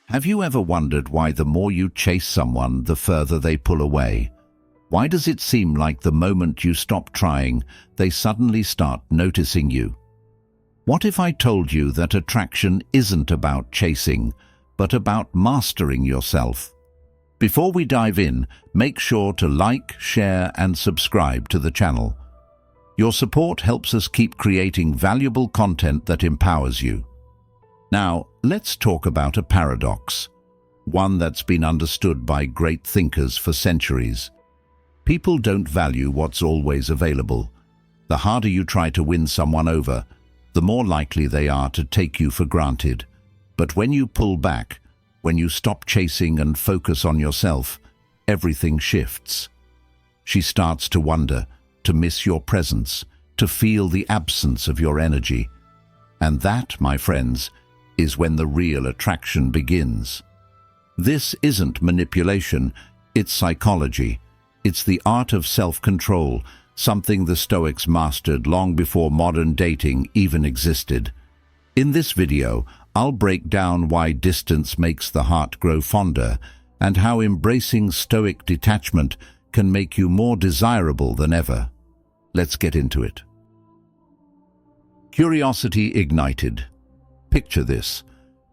Have you ever wondered why the more you chase someone, the further they pull away? Why does it seem like the moment you stop trying, they suddenly start noticing you? What if I told you that attraction isn't about chasing, but about mastering yourself? Before we dive in, make sure to like, share, and subscribe to the channel. Your support helps us keep creating valuable content that empowers you. Now, let's talk about a paradox, one that's been understood by great thinkers for centuries. People don't value what's always available. The harder you try to win someone over, the more likely they are to take you for granted. But when you pull back, when you stop chasing and focus on yourself, everything shifts. She starts to wonder, to miss your presence, to feel the absence of your energy. And that, my friends, is when the real attraction begins. This isn't manipulation, it's psychology. It's the art of self-control, something the Stoics mastered long before modern dating even existed. In this video, I'll break down why distance makes the heart grow fonder and how embracing Stoic detachment can make you more desirable than ever. Let's get into it. Curiosity ignited. Picture this.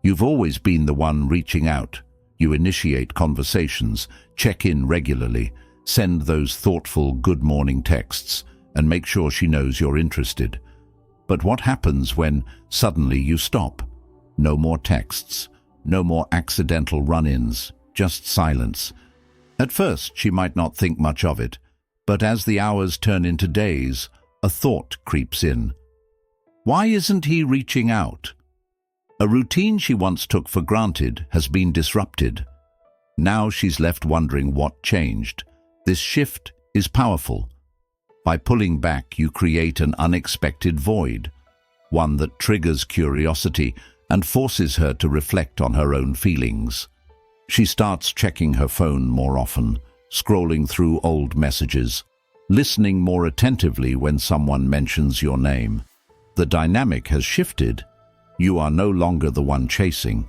You've always been the one reaching out. You initiate conversations, check in regularly, send those thoughtful good morning texts, and make sure she knows you're interested. But what happens when suddenly you stop? No more texts, no more accidental run-ins, just silence. At first, she might not think much of it, but as the hours turn into days, a thought creeps in. Why isn't he reaching out? A routine she once took for granted has been disrupted. Now she's left wondering what changed. This shift is powerful. By pulling back, you create an unexpected void, one that triggers curiosity and forces her to reflect on her own feelings. She starts checking her phone more often, scrolling through old messages, listening more attentively when someone mentions your name. The dynamic has shifted. You are no longer the one chasing.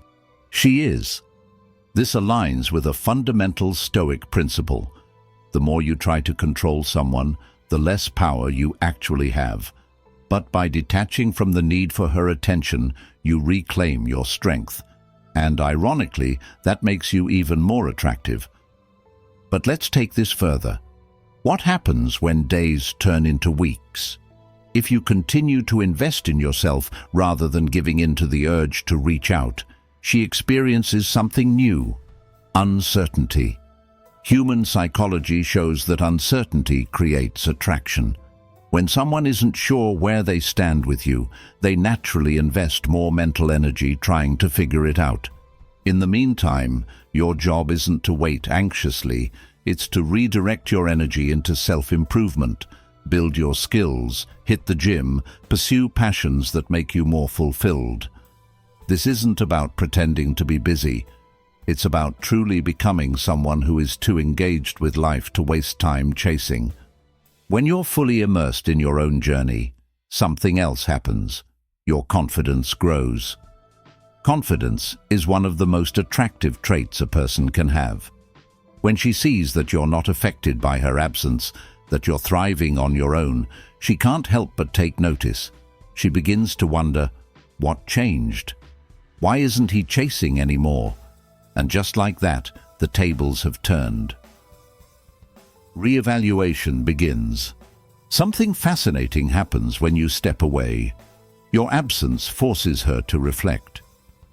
She is. This aligns with a fundamental Stoic principle. The more you try to control someone, the less power you actually have. But by detaching from the need for her attention, you reclaim your strength. And ironically, that makes you even more attractive. But let's take this further. What happens when days turn into weeks? If you continue to invest in yourself rather than giving in to the urge to reach out, she experiences something new: uncertainty. Human psychology shows that uncertainty creates attraction. When someone isn't sure where they stand with you, they naturally invest more mental energy trying to figure it out. In the meantime, your job isn't to wait anxiously, it's to redirect your energy into self-improvement. Build your skills, hit the gym, pursue passions that make you more fulfilled. This isn't about pretending to be busy. It's about truly becoming someone who is too engaged with life to waste time chasing. When you're fully immersed in your own journey, something else happens. Your confidence grows. Confidence is one of the most attractive traits a person can have. When she sees that you're not affected by her absence, that you're thriving on your own, she can't help but take notice. She begins to wonder, what changed? Why isn't he chasing anymore? And just like that, the tables have turned. Reevaluation begins. Something fascinating happens when you step away. Your absence forces her to reflect.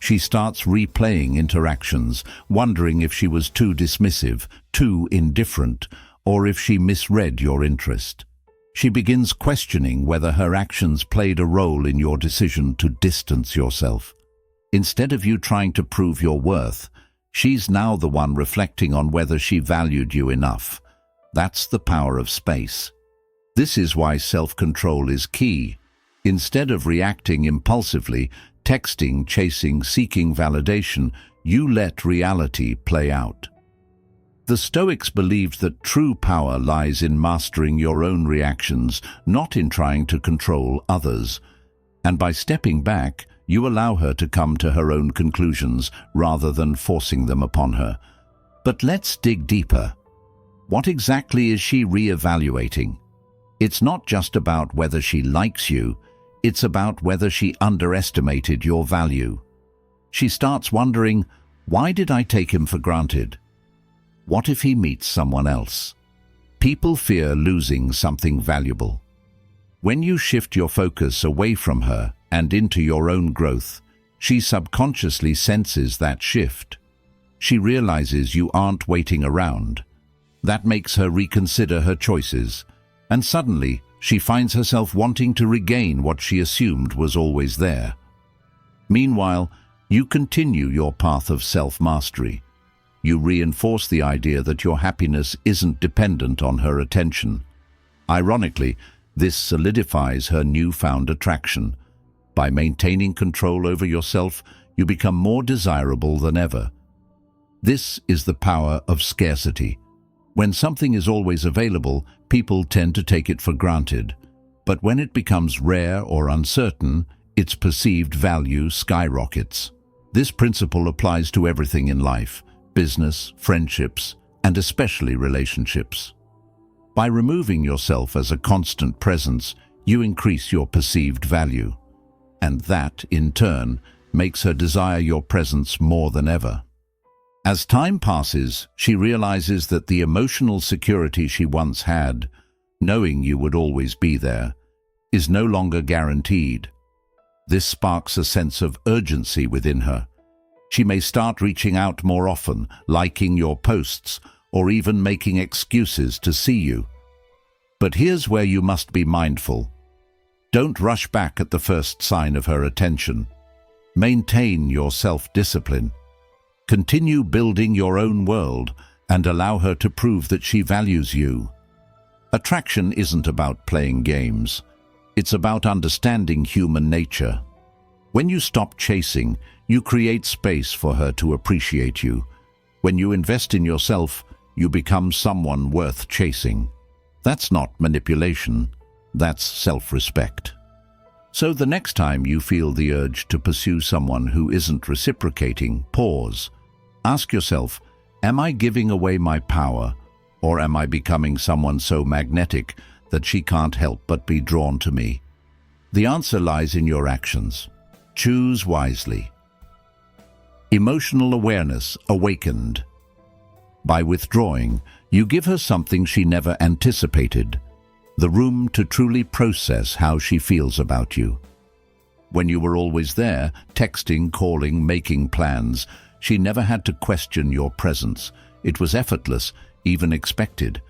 She starts replaying interactions, wondering if she was too dismissive, too indifferent, or if she misread your interest. She begins questioning whether her actions played a role in your decision to distance yourself. Instead of you trying to prove your worth, she's now the one reflecting on whether she valued you enough. That's the power of space. This is why self-control is key. Instead of reacting impulsively, texting, chasing, seeking validation, you let reality play out. The Stoics believed that true power lies in mastering your own reactions, not in trying to control others. And by stepping back, You allow her to come to her own conclusions rather than forcing them upon her. But let's dig deeper. What exactly is she re-evaluating? It's not just about whether she likes you, it's about whether she underestimated your value. She starts wondering, why did I take him for granted? What if he meets someone else? People fear losing something valuable. When you shift your focus away from her and into your own growth, she subconsciously senses that shift. She realizes you aren't waiting around. That makes her reconsider her choices, and suddenly she finds herself wanting to regain what she assumed was always there. Meanwhile, you continue your path of self-mastery. You reinforce the idea that your happiness isn't dependent on her attention. Ironically, this solidifies her newfound attraction. By maintaining control over yourself, you become more desirable than ever. This is the power of scarcity. When something is always available, people tend to take it for granted. But when it becomes rare or uncertain, its perceived value skyrockets. This principle applies to everything in life: business, friendships, and especially relationships. By removing yourself as a constant presence, you increase your perceived value. And that, in turn, makes her desire your presence more than ever. As time passes, she realizes that the emotional security she once had, knowing you would always be there, is no longer guaranteed. This sparks a sense of urgency within her. She may start reaching out more often, liking your posts, or even making excuses to see you. But here's where you must be mindful. Don't rush back at the first sign of her attention. Maintain your self-discipline. Continue building your own world and allow her to prove that she values you. Attraction isn't about playing games. It's about understanding human nature. When you stop chasing, you create space for her to appreciate you. When you invest in yourself, you become someone worth chasing. That's not manipulation, that's self-respect. So the next time you feel the urge to pursue someone who isn't reciprocating, pause. Ask yourself, am I giving away my power, or am I becoming someone so magnetic that she can't help but be drawn to me? The answer lies in your actions. Choose wisely. Emotional awareness awakened. By withdrawing, you give her something she never anticipated, the room to truly process how she feels about you. When you were always there, texting, calling, making plans, she never had to question your presence. It was effortless, even expected.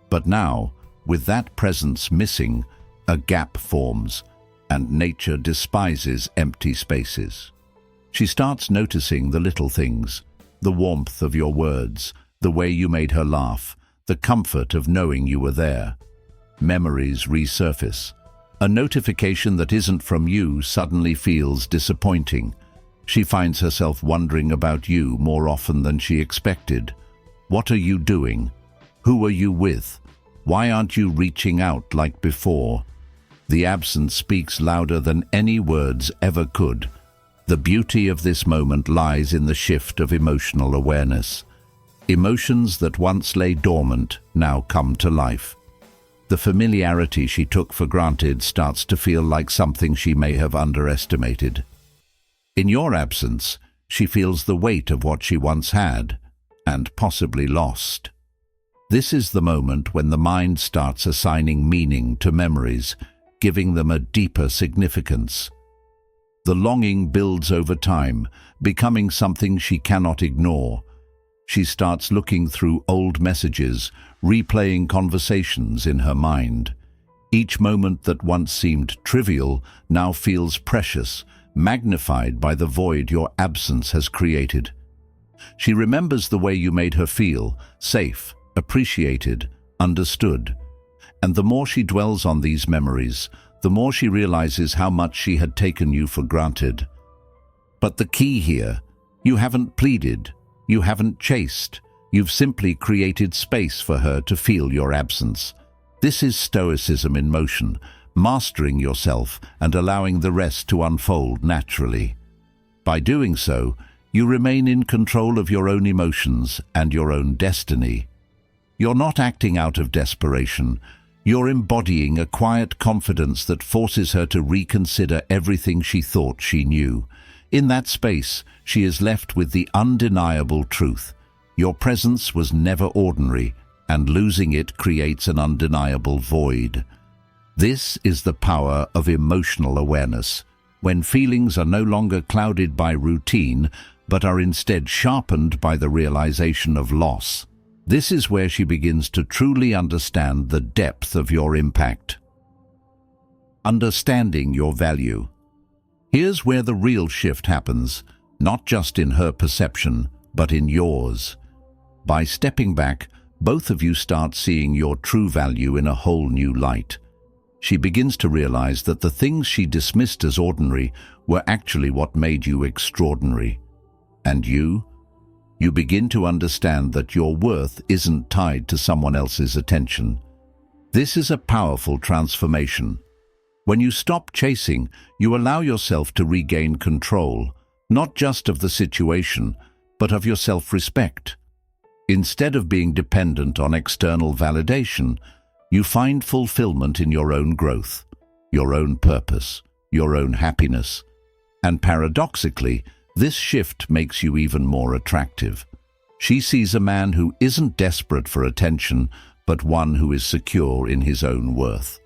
But now, with that presence missing, a gap forms, and nature despises empty spaces. She starts noticing the little things, the warmth of your words, the way you made her laugh, the comfort of knowing you were there. Memories resurface. A notification that isn't from you suddenly feels disappointing. She finds herself wondering about you more often than she expected. What are you doing? Who are you with? Why aren't you reaching out like before? The absence speaks louder than any words ever could. The beauty of this moment lies in the shift of emotional awareness. Emotions that once lay dormant now come to life. The familiarity she took for granted starts to feel like something she may have underestimated. In your absence, she feels the weight of what she once had, and possibly lost. This is the moment when the mind starts assigning meaning to memories, giving them a deeper significance. The longing builds over time, becoming something she cannot ignore. She starts looking through old messages, replaying conversations in her mind. Each moment that once seemed trivial now feels precious, magnified by the void your absence has created. She remembers the way you made her feel, safe, appreciated, understood. And the more she dwells on these memories, the more she realizes how much she had taken you for granted. But the key here, you haven't pleaded, you haven't chased, you've simply created space for her to feel your absence. This is Stoicism in motion, mastering yourself and allowing the rest to unfold naturally. By doing so, you remain in control of your own emotions and your own destiny. You're not acting out of desperation. You're embodying a quiet confidence that forces her to reconsider everything she thought she knew. In that space, she is left with the undeniable truth. Your presence was never ordinary, and losing it creates an undeniable void. This is the power of emotional awareness, when feelings are no longer clouded by routine, but are instead sharpened by the realization of loss. This is where she begins to truly understand the depth of your impact. Understanding your value. Here's where the real shift happens, not just in her perception, but in yours. By stepping back, both of you start seeing your true value in a whole new light. She begins to realize that the things she dismissed as ordinary were actually what made you extraordinary. And you begin to understand that your worth isn't tied to someone else's attention. This is a powerful transformation. When you stop chasing, you allow yourself to regain control, not just of the situation, but of your self-respect. Instead of being dependent on external validation, you find fulfillment in your own growth, your own purpose, your own happiness. And paradoxically, this shift makes you even more attractive. She sees a man who isn't desperate for attention, but one who is secure in his own worth.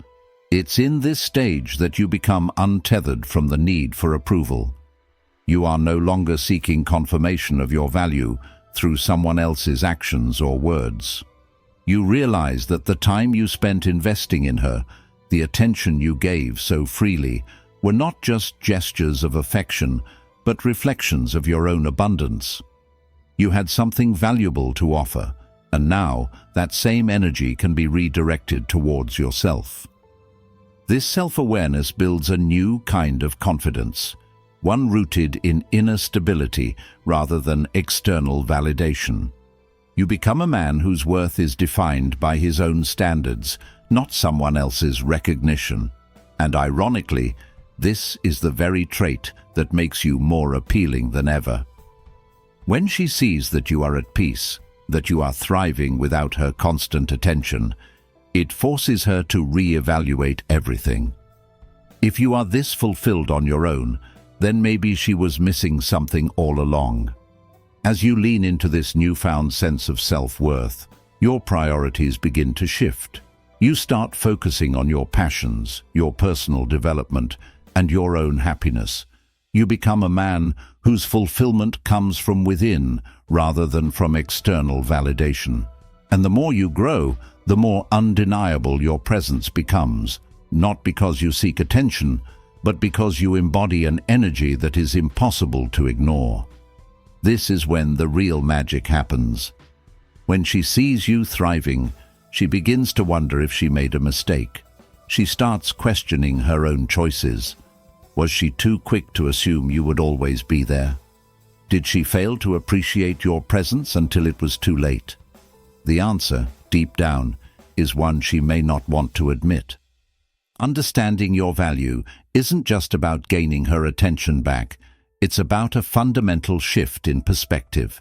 It's in this stage that you become untethered from the need for approval. You are no longer seeking confirmation of your value through someone else's actions or words. You realize that the time you spent investing in her, the attention you gave so freely, were not just gestures of affection, but reflections of your own abundance. You had something valuable to offer, and now that same energy can be redirected towards yourself. This self-awareness builds a new kind of confidence, one rooted in inner stability rather than external validation. You become a man whose worth is defined by his own standards, not someone else's recognition. And ironically, this is the very trait that makes you more appealing than ever. When she sees that you are at peace, that you are thriving without her constant attention, it forces her to re-evaluate everything. If you are this fulfilled on your own, then maybe she was missing something all along. As you lean into this newfound sense of self-worth, your priorities begin to shift. You start focusing on your passions, your personal development, and your own happiness. You become a man whose fulfillment comes from within rather than from external validation. And the more you grow, the more undeniable your presence becomes, not because you seek attention, but because you embody an energy that is impossible to ignore. This is when the real magic happens. When she sees you thriving, she begins to wonder if she made a mistake. She starts questioning her own choices. Was she too quick to assume you would always be there? Did she fail to appreciate your presence until it was too late? The answer, deep down, is one she may not want to admit. Understanding your value isn't just about gaining her attention back, it's about a fundamental shift in perspective.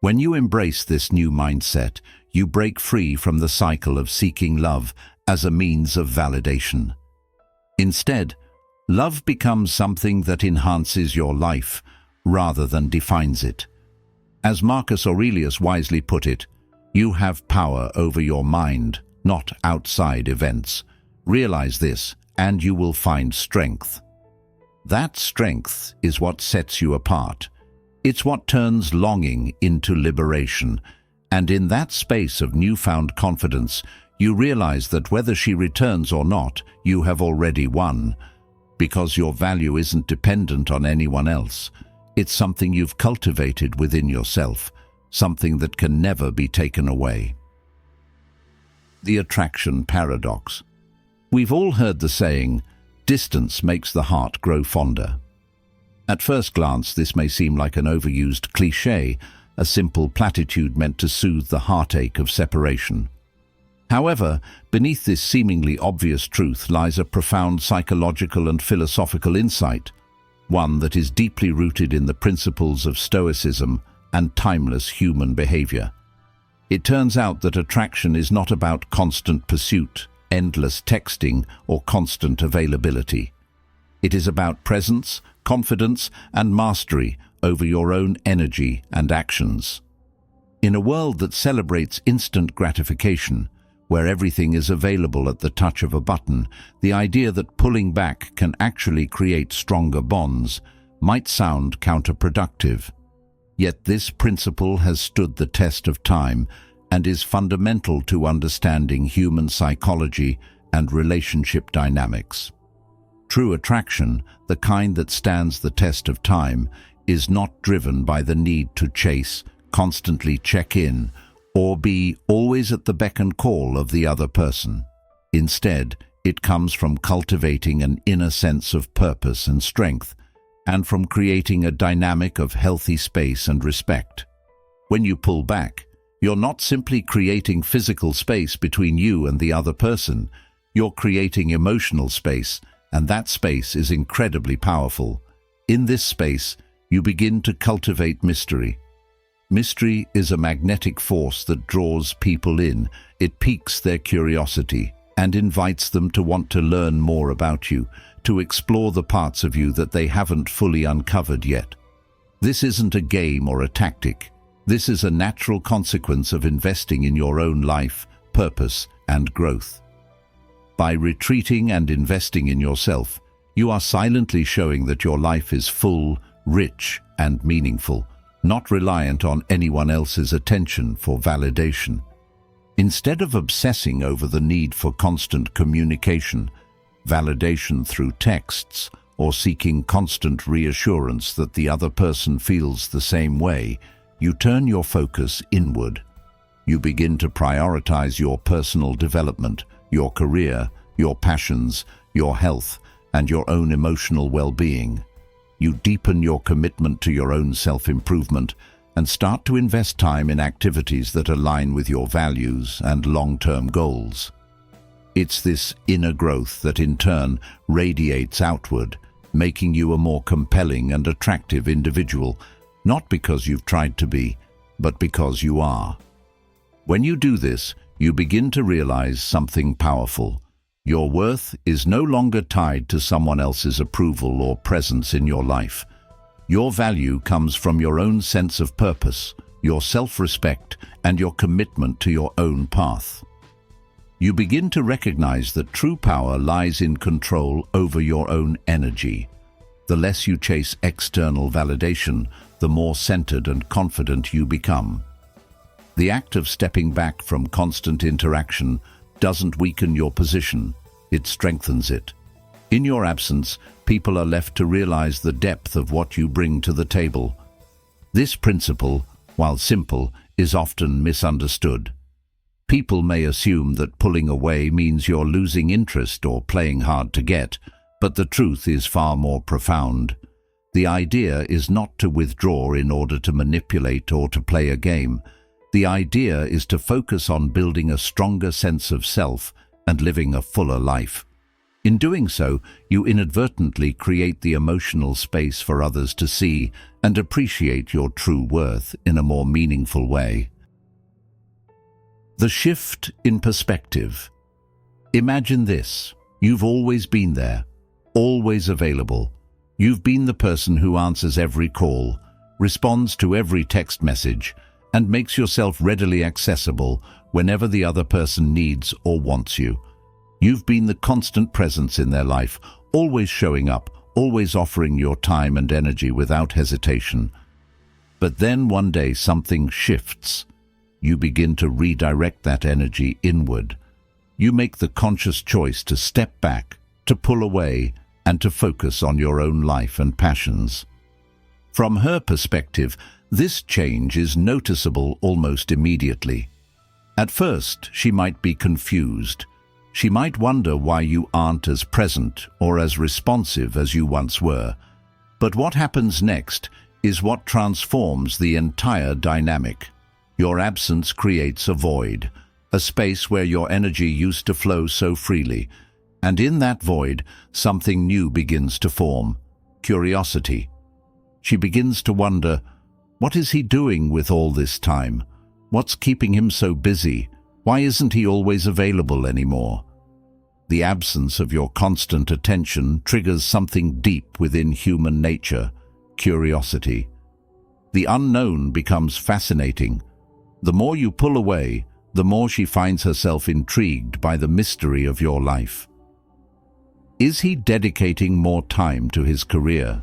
When you embrace this new mindset, you break free from the cycle of seeking love as a means of validation. Instead, love becomes something that enhances your life rather than defines it. As Marcus Aurelius wisely put it, you have power over your mind, not outside events. Realize this, and you will find strength. That strength is what sets you apart. It's what turns longing into liberation. And in that space of newfound confidence, you realize that whether she returns or not, you have already won. Because your value isn't dependent on anyone else. It's something you've cultivated within yourself, something that can never be taken away. The attraction paradox. We've all heard the saying, distance makes the heart grow fonder. At first glance, this may seem like an overused cliché, a simple platitude meant to soothe the heartache of separation. However, beneath this seemingly obvious truth lies a profound psychological and philosophical insight, one that is deeply rooted in the principles of Stoicism and timeless human behavior. It turns out that attraction is not about constant pursuit, endless texting, or constant availability. It is about presence, confidence, and mastery over your own energy and actions. In a world that celebrates instant gratification, where everything is available at the touch of a button, the idea that pulling back can actually create stronger bonds might sound counterproductive. Yet this principle has stood the test of time and is fundamental to understanding human psychology and relationship dynamics. True attraction, the kind that stands the test of time, is not driven by the need to chase, constantly check in, or be always at the beck and call of the other person. Instead, it comes from cultivating an inner sense of purpose and strength, and from creating a dynamic of healthy space and respect. When you pull back, you're not simply creating physical space between you and the other person, you're creating emotional space, and that space is incredibly powerful. In this space, you begin to cultivate mystery. Mystery is a magnetic force that draws people in. It piques their curiosity and invites them to want to learn more about you, to explore the parts of you that they haven't fully uncovered yet. This isn't a game or a tactic. This is a natural consequence of investing in your own life, purpose, and growth. By retreating and investing in yourself, you are silently showing that your life is full, rich, and meaningful, not reliant on anyone else's attention for validation. Instead of obsessing over the need for constant communication, validation through texts, or seeking constant reassurance that the other person feels the same way, you turn your focus inward. You begin to prioritize your personal development, your career, your passions, your health, and your own emotional well-being. You deepen your commitment to your own self-improvement and start to invest time in activities that align with your values and long-term goals. It's this inner growth that in turn radiates outward, making you a more compelling and attractive individual, not because you've tried to be, but because you are. When you do this, you begin to realize something powerful. Your worth is no longer tied to someone else's approval or presence in your life. Your value comes from your own sense of purpose, your self-respect, and your commitment to your own path. You begin to recognize that true power lies in control over your own energy. The less you chase external validation, the more centered and confident you become. The act of stepping back from constant interaction doesn't weaken your position, it strengthens it. In your absence, people are left to realize the depth of what you bring to the table. This principle, while simple, is often misunderstood. People may assume that pulling away means you're losing interest or playing hard to get, but the truth is far more profound. The idea is not to withdraw in order to manipulate or to play a game. The idea is to focus on building a stronger sense of self and living a fuller life. In doing so, you inadvertently create the emotional space for others to see and appreciate your true worth in a more meaningful way. The shift in perspective. Imagine this. You've always been there, always available. You've been the person who answers every call, responds to every text message, and makes yourself readily accessible whenever the other person needs or wants you. You've been the constant presence in their life, always showing up, always offering your time and energy without hesitation. But then one day something shifts. You begin to redirect that energy inward. You make the conscious choice to step back, to pull away, and to focus on your own life and passions. From her perspective, this change is noticeable almost immediately. At first, she might be confused. She might wonder why you aren't as present or as responsive as you once were. But what happens next is what transforms the entire dynamic. Your absence creates a void, a space where your energy used to flow so freely, and in that void, something new begins to form: curiosity. She begins to wonder, what is he doing with all this time? What's keeping him so busy? Why isn't he always available anymore? The absence of your constant attention triggers something deep within human nature: curiosity. The unknown becomes fascinating. The more you pull away, the more she finds herself intrigued by the mystery of your life. Is he dedicating more time to his career?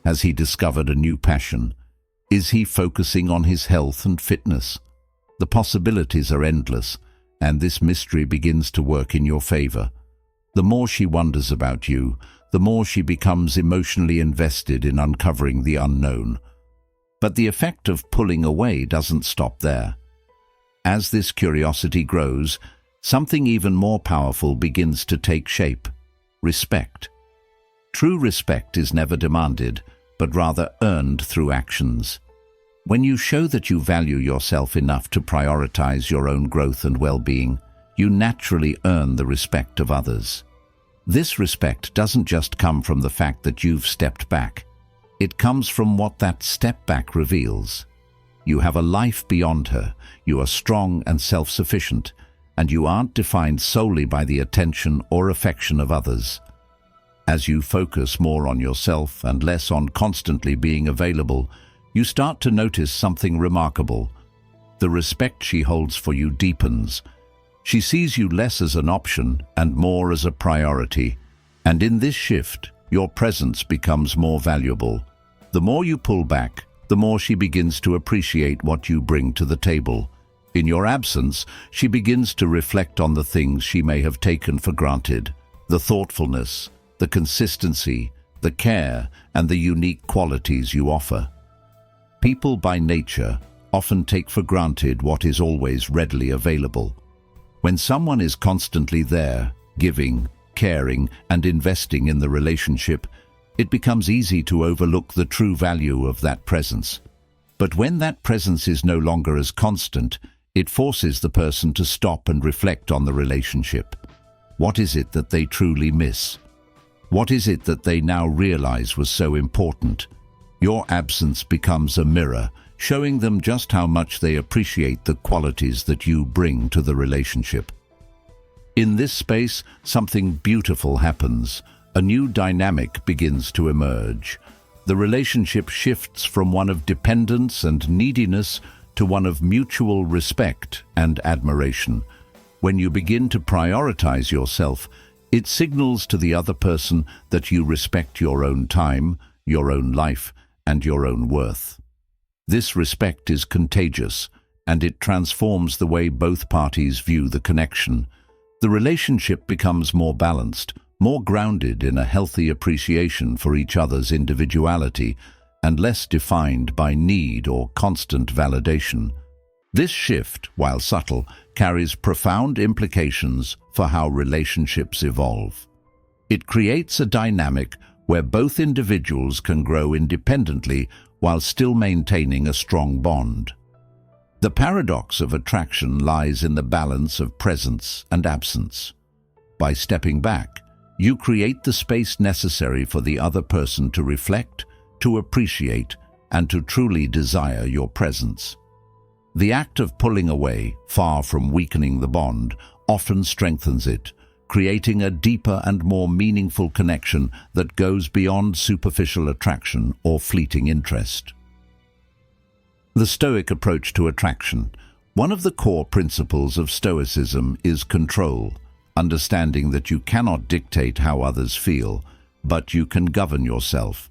Has he discovered a new passion? Is he focusing on his health and fitness? The possibilities are endless, and this mystery begins to work in your favor. The more she wonders about you, the more she becomes emotionally invested in uncovering the unknown. But the effect of pulling away doesn't stop there. As this curiosity grows, something even more powerful begins to take shape: respect. True respect is never demanded, but rather earned through actions. When you show that you value yourself enough to prioritize your own growth and well-being, you naturally earn the respect of others. This respect doesn't just come from the fact that you've stepped back. It comes from what that step back reveals. You have a life beyond her, you are strong and self-sufficient, and you aren't defined solely by the attention or affection of others. As you focus more on yourself and less on constantly being available, you start to notice something remarkable. The respect she holds for you deepens. She sees you less as an option and more as a priority. And in this shift, your presence becomes more valuable. The more you pull back, the more she begins to appreciate what you bring to the table. In your absence, she begins to reflect on the things she may have taken for granted: the thoughtfulness, the consistency, the care, and the unique qualities you offer. People by nature often take for granted what is always readily available. When someone is constantly there, giving, caring, and investing in the relationship, it becomes easy to overlook the true value of that presence. But when that presence is no longer as constant, it forces the person to stop and reflect on the relationship. What is it that they truly miss? What is it that they now realize was so important? Your absence becomes a mirror, showing them just how much they appreciate the qualities that you bring to the relationship. In this space, something beautiful happens. A new dynamic begins to emerge. The relationship shifts from one of dependence and neediness to one of mutual respect and admiration. When you begin to prioritize yourself, it signals to the other person that you respect your own time, your own life, and your own worth. This respect is contagious, and it transforms the way both parties view the connection. The relationship becomes more balanced, more grounded in a healthy appreciation for each other's individuality, and less defined by need or constant validation. This shift, while subtle, carries profound implications for how relationships evolve. It creates a dynamic where both individuals can grow independently while still maintaining a strong bond. The paradox of attraction lies in the balance of presence and absence. By stepping back, you create the space necessary for the other person to reflect, to appreciate, and to truly desire your presence. The act of pulling away, far from weakening the bond, often strengthens it, creating a deeper and more meaningful connection that goes beyond superficial attraction or fleeting interest. The Stoic approach to attraction. One of the core principles of Stoicism is control, understanding that you cannot dictate how others feel, but you can govern yourself.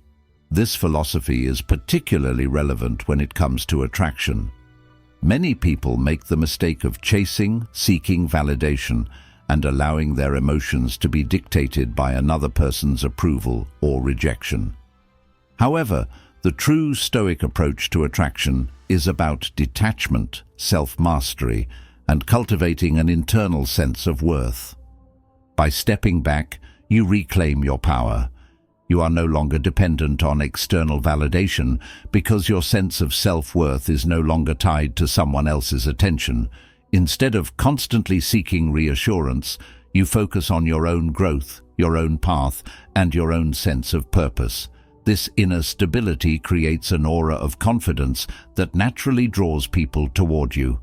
This philosophy is particularly relevant when it comes to attraction. Many people make the mistake of chasing, seeking validation, and allowing their emotions to be dictated by another person's approval or rejection. However, the true Stoic approach to attraction is about detachment, self-mastery, and cultivating an internal sense of worth. By stepping back, you reclaim your power. You are no longer dependent on external validation because your sense of self-worth is no longer tied to someone else's attention. Instead of constantly seeking reassurance, you focus on your own growth, your own path, and your own sense of purpose. This inner stability creates an aura of confidence that naturally draws people toward you.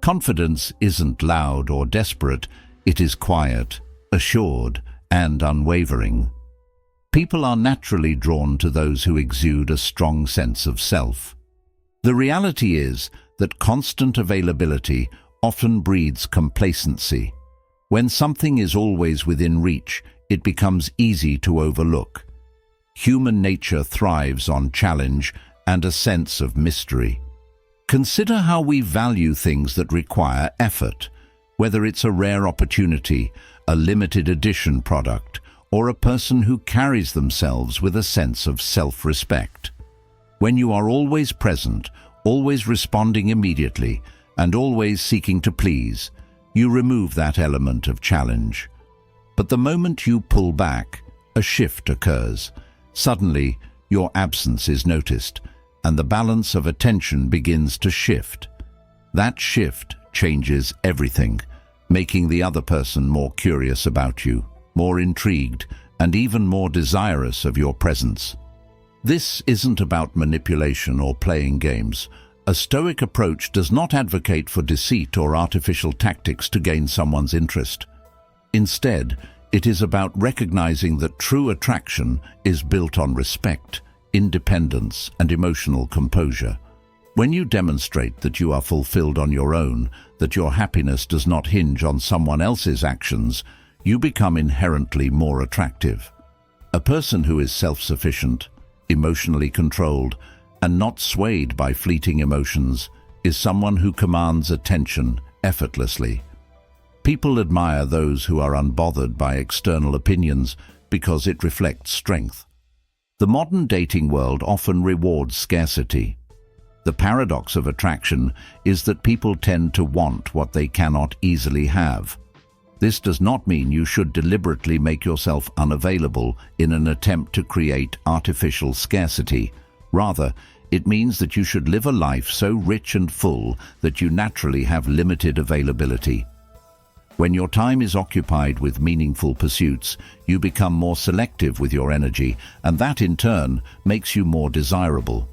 Confidence isn't loud or desperate, it is quiet, assured, and unwavering. People are naturally drawn to those who exude a strong sense of self. The reality is that constant availability often breeds complacency. When something is always within reach, it becomes easy to overlook. Human nature thrives on challenge and a sense of mystery. Consider how we value things that require effort, whether it's a rare opportunity, a limited edition product, or a person who carries themselves with a sense of self-respect. When you are always present, always responding immediately, and always seeking to please, you remove that element of challenge. But the moment you pull back, a shift occurs. Suddenly, your absence is noticed, and the balance of attention begins to shift. That shift changes everything, making the other person more curious about you, more intrigued, and even more desirous of your presence. This isn't about manipulation or playing games. A Stoic approach does not advocate for deceit or artificial tactics to gain someone's interest. Instead, it is about recognizing that true attraction is built on respect, independence, and emotional composure. When you demonstrate that you are fulfilled on your own, that your happiness does not hinge on someone else's actions, you become inherently more attractive. A person who is self-sufficient, emotionally controlled, and not swayed by fleeting emotions is someone who commands attention effortlessly. People admire those who are unbothered by external opinions because it reflects strength. The modern dating world often rewards scarcity. The paradox of attraction is that people tend to want what they cannot easily have. This does not mean you should deliberately make yourself unavailable in an attempt to create artificial scarcity. Rather, it means that you should live a life so rich and full that you naturally have limited availability. When your time is occupied with meaningful pursuits, you become more selective with your energy, and that in turn makes you more desirable.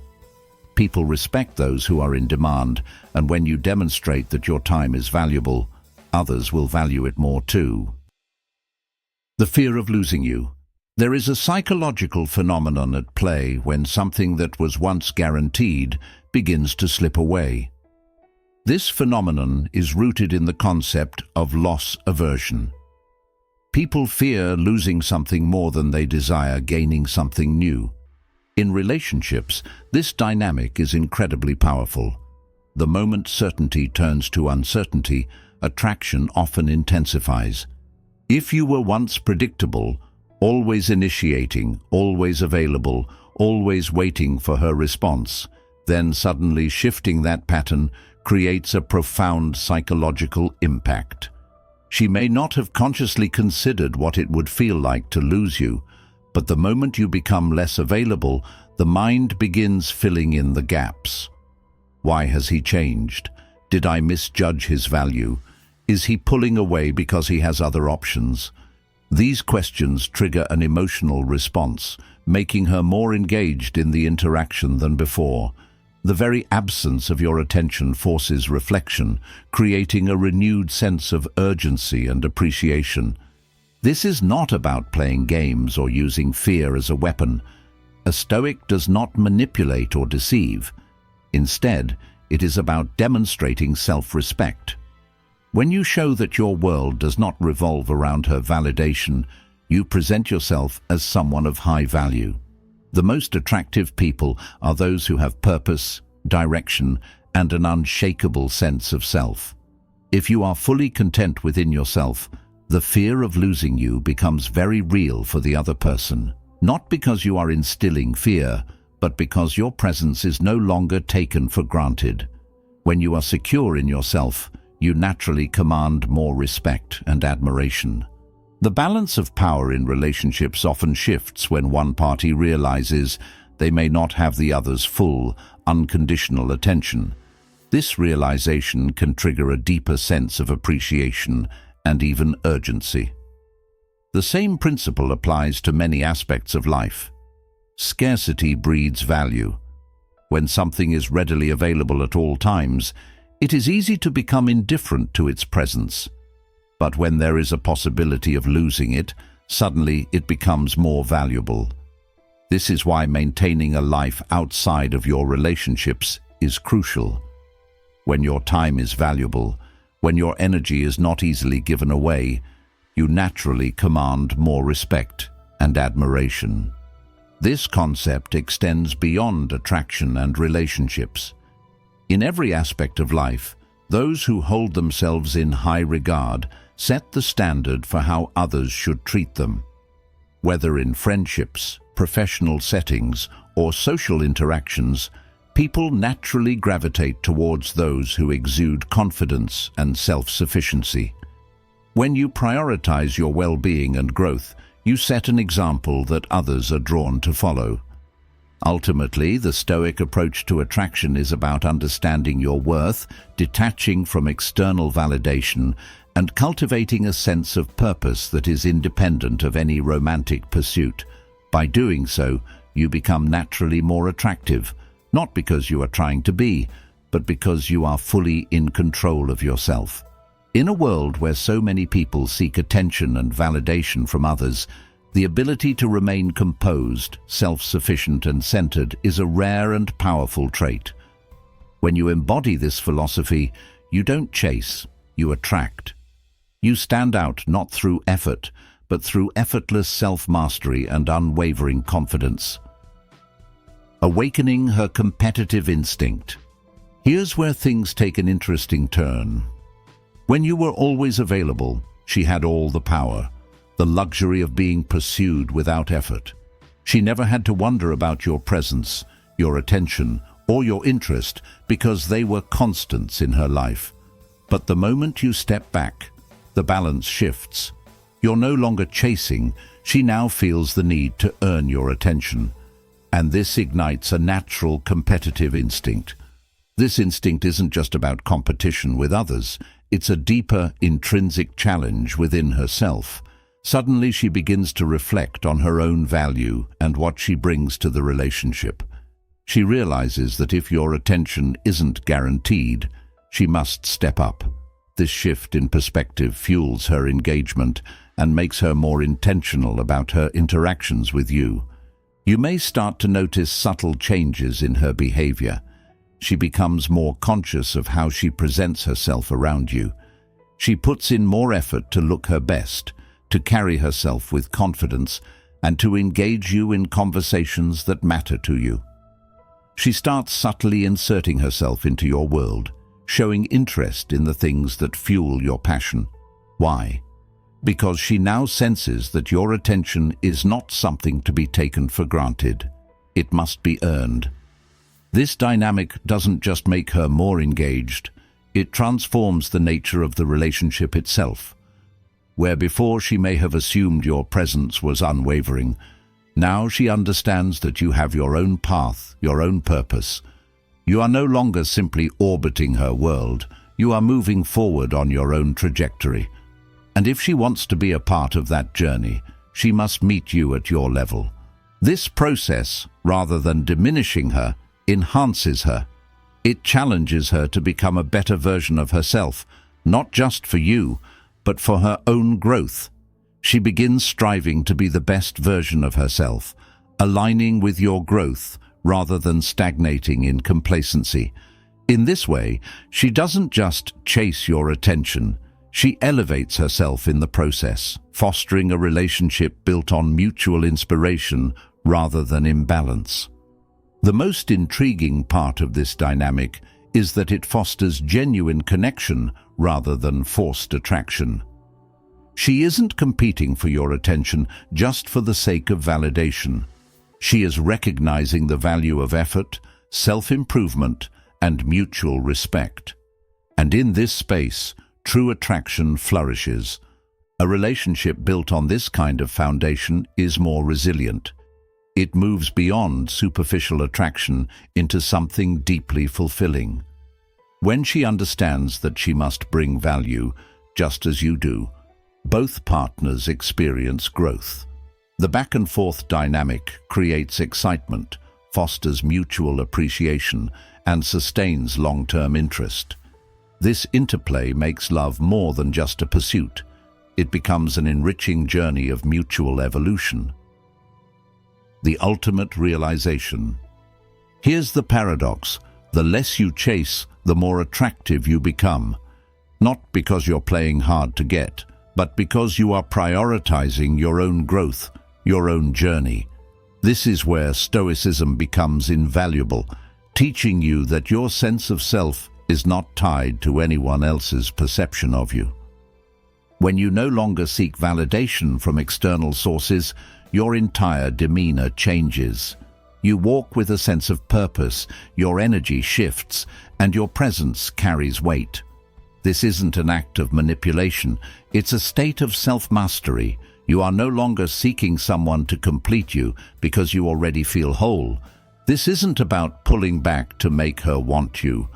People respect those who are in demand, and when you demonstrate that your time is valuable, others will value it more too. The fear of losing you. There is a psychological phenomenon at play when something that was once guaranteed begins to slip away. This phenomenon is rooted in the concept of loss aversion. People fear losing something more than they desire gaining something new. In relationships, this dynamic is incredibly powerful. The moment certainty turns to uncertainty, attraction often intensifies. If you were once predictable, always initiating, always available, always waiting for her response, then suddenly shifting that pattern creates a profound psychological impact. She may not have consciously considered what it would feel like to lose you, but the moment you become less available, the mind begins filling in the gaps. Why has he changed? Did I misjudge his value? Is he pulling away because he has other options? These questions trigger an emotional response, making her more engaged in the interaction than before. The very absence of your attention forces reflection, creating a renewed sense of urgency and appreciation. This is not about playing games or using fear as a weapon. A Stoic does not manipulate or deceive. Instead, it is about demonstrating self-respect. When you show that your world does not revolve around her validation, you present yourself as someone of high value. The most attractive people are those who have purpose, direction, and an unshakable sense of self. If you are fully content within yourself, the fear of losing you becomes very real for the other person. Not because you are instilling fear, but because your presence is no longer taken for granted. When you are secure in yourself, you naturally command more respect and admiration. The balance of power in relationships often shifts when one party realizes they may not have the other's full, unconditional attention. This realization can trigger a deeper sense of appreciation and even urgency. The same principle applies to many aspects of life. Scarcity breeds value. When something is readily available at all times, it is easy to become indifferent to its presence. But when there is a possibility of losing it, suddenly it becomes more valuable. This is why maintaining a life outside of your relationships is crucial. When your time is valuable, when your energy is not easily given away, you naturally command more respect and admiration. This concept extends beyond attraction and relationships. In every aspect of life, those who hold themselves in high regard set the standard for how others should treat them. Whether in friendships, professional settings, or social interactions, people naturally gravitate towards those who exude confidence and self-sufficiency. When you prioritize your well-being and growth, you set an example that others are drawn to follow. Ultimately, the Stoic approach to attraction is about understanding your worth, detaching from external validation, and cultivating a sense of purpose that is independent of any romantic pursuit. By doing so, you become naturally more attractive, not because you are trying to be, but because you are fully in control of yourself. In a world where so many people seek attention and validation from others, the ability to remain composed, self-sufficient and centered is a rare and powerful trait. When you embody this philosophy, you don't chase, you attract. You stand out not through effort, but through effortless self-mastery and unwavering confidence. Awakening her competitive instinct. Here's where things take an interesting turn. When you were always available, she had all the power, the luxury of being pursued without effort. She never had to wonder about your presence, your attention, or your interest because they were constants in her life. But the moment you step back, the balance shifts. You're no longer chasing, she now feels the need to earn your attention. And this ignites a natural competitive instinct. This instinct isn't just about competition with others, it's a deeper, intrinsic challenge within herself. Suddenly she begins to reflect on her own value and what she brings to the relationship. She realizes that if your attention isn't guaranteed, she must step up. This shift in perspective fuels her engagement and makes her more intentional about her interactions with you. You may start to notice subtle changes in her behavior. She becomes more conscious of how she presents herself around you. She puts in more effort to look her best, to carry herself with confidence, and to engage you in conversations that matter to you. She starts subtly inserting herself into your world, showing interest in the things that fuel your passion. Why? Because she now senses that your attention is not something to be taken for granted. It must be earned. This dynamic doesn't just make her more engaged, it transforms the nature of the relationship itself. Where before she may have assumed your presence was unwavering, now she understands that you have your own path, your own purpose. You are no longer simply orbiting her world, you are moving forward on your own trajectory. And if she wants to be a part of that journey, she must meet you at your level. This process, rather than diminishing her, enhances her. It challenges her to become a better version of herself, not just for you, but for her own growth. She begins striving to be the best version of herself, aligning with your growth rather than stagnating in complacency. In this way, she doesn't just chase your attention, she elevates herself in the process, fostering a relationship built on mutual inspiration rather than imbalance. The most intriguing part of this dynamic is that it fosters genuine connection rather than forced attraction. She isn't competing for your attention just for the sake of validation. She is recognizing the value of effort, self-improvement, and mutual respect. And in this space, true attraction flourishes. A relationship built on this kind of foundation is more resilient. It moves beyond superficial attraction into something deeply fulfilling. When she understands that she must bring value, just as you do, both partners experience growth. The back-and-forth dynamic creates excitement, fosters mutual appreciation, and sustains long-term interest. This interplay makes love more than just a pursuit. It becomes an enriching journey of mutual evolution. The ultimate realization. Here's the paradox. The less you chase, the more attractive you become. Not because you're playing hard to get, but because you are prioritizing your own growth, your own journey. This is where Stoicism becomes invaluable, teaching you that your sense of self is not tied to anyone else's perception of you. When you no longer seek validation from external sources, your entire demeanor changes. You walk with a sense of purpose, your energy shifts, and your presence carries weight. This isn't an act of manipulation, it's a state of self-mastery. You are no longer seeking someone to complete you because you already feel whole. This isn't about pulling back to make her want you.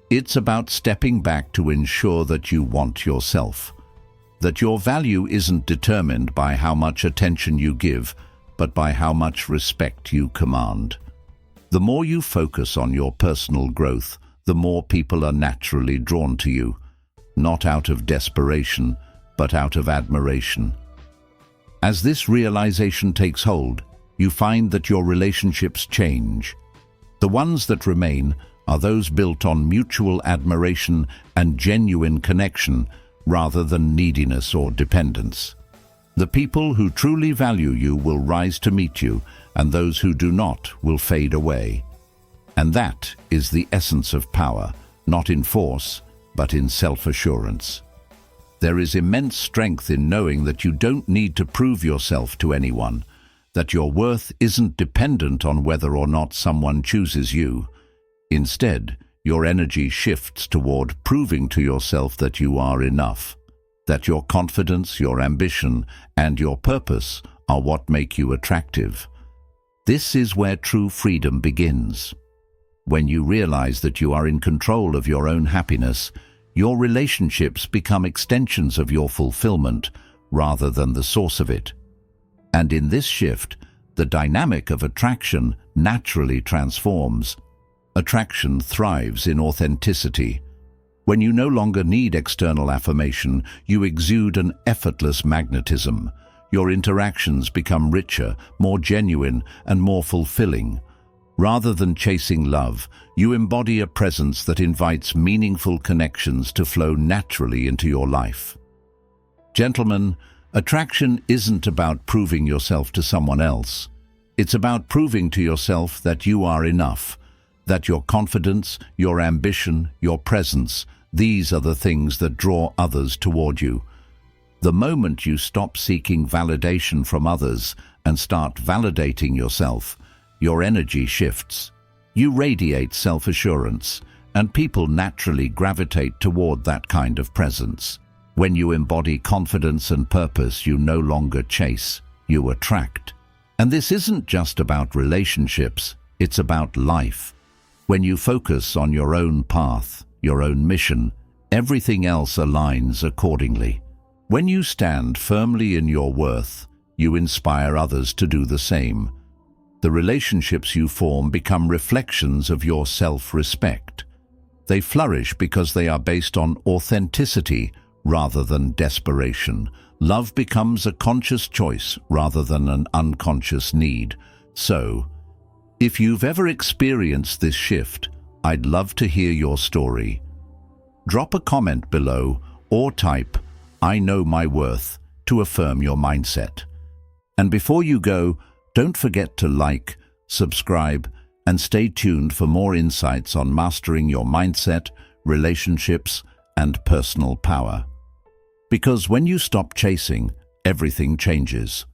It's about stepping back to ensure that you want yourself. That your value isn't determined by how much attention you give, but by how much respect you command. The more you focus on your personal growth, the more people are naturally drawn to you, not out of desperation, but out of admiration. As this realization takes hold, you find that your relationships change. The ones that remain are those built on mutual admiration and genuine connection rather than neediness or dependence. The people who truly value you will rise to meet you, and those who do not will fade away. And that is the essence of power, not in force, but in self-assurance. There is immense strength in knowing that you don't need to prove yourself to anyone, that your worth isn't dependent on whether or not someone chooses you. Instead, your energy shifts toward proving to yourself that you are enough, that your confidence, your ambition, and your purpose are what make you attractive. This is where true freedom begins. When you realize that you are in control of your own happiness, your relationships become extensions of your fulfillment rather than the source of it. And in this shift, the dynamic of attraction naturally transforms. Attraction thrives in authenticity. When you no longer need external affirmation, you exude an effortless magnetism. Your interactions become richer, more genuine, and more fulfilling. Rather than chasing love, you embody a presence that invites meaningful connections to flow naturally into your life. Gentlemen, attraction isn't about proving yourself to someone else. It's about proving to yourself that you are enough, that your confidence, your ambition, your presence, these are the things that draw others toward you. The moment you stop seeking validation from others and start validating yourself, your energy shifts. You radiate self-assurance, and people naturally gravitate toward that kind of presence. When you embody confidence and purpose, you no longer chase, you attract. And this isn't just about relationships, it's about life. When you focus on your own path, your own mission, everything else aligns accordingly. When you stand firmly in your worth, you inspire others to do the same. The relationships you form become reflections of your self-respect. They flourish because they are based on authenticity rather than desperation. Love becomes a conscious choice rather than an unconscious need. So, if you've ever experienced this shift, I'd love to hear your story. Drop a comment below or type, "I know my worth," to affirm your mindset. And before you go, don't forget to like, subscribe, and stay tuned for more insights on mastering your mindset, relationships, and personal power. Because when you stop chasing, everything changes.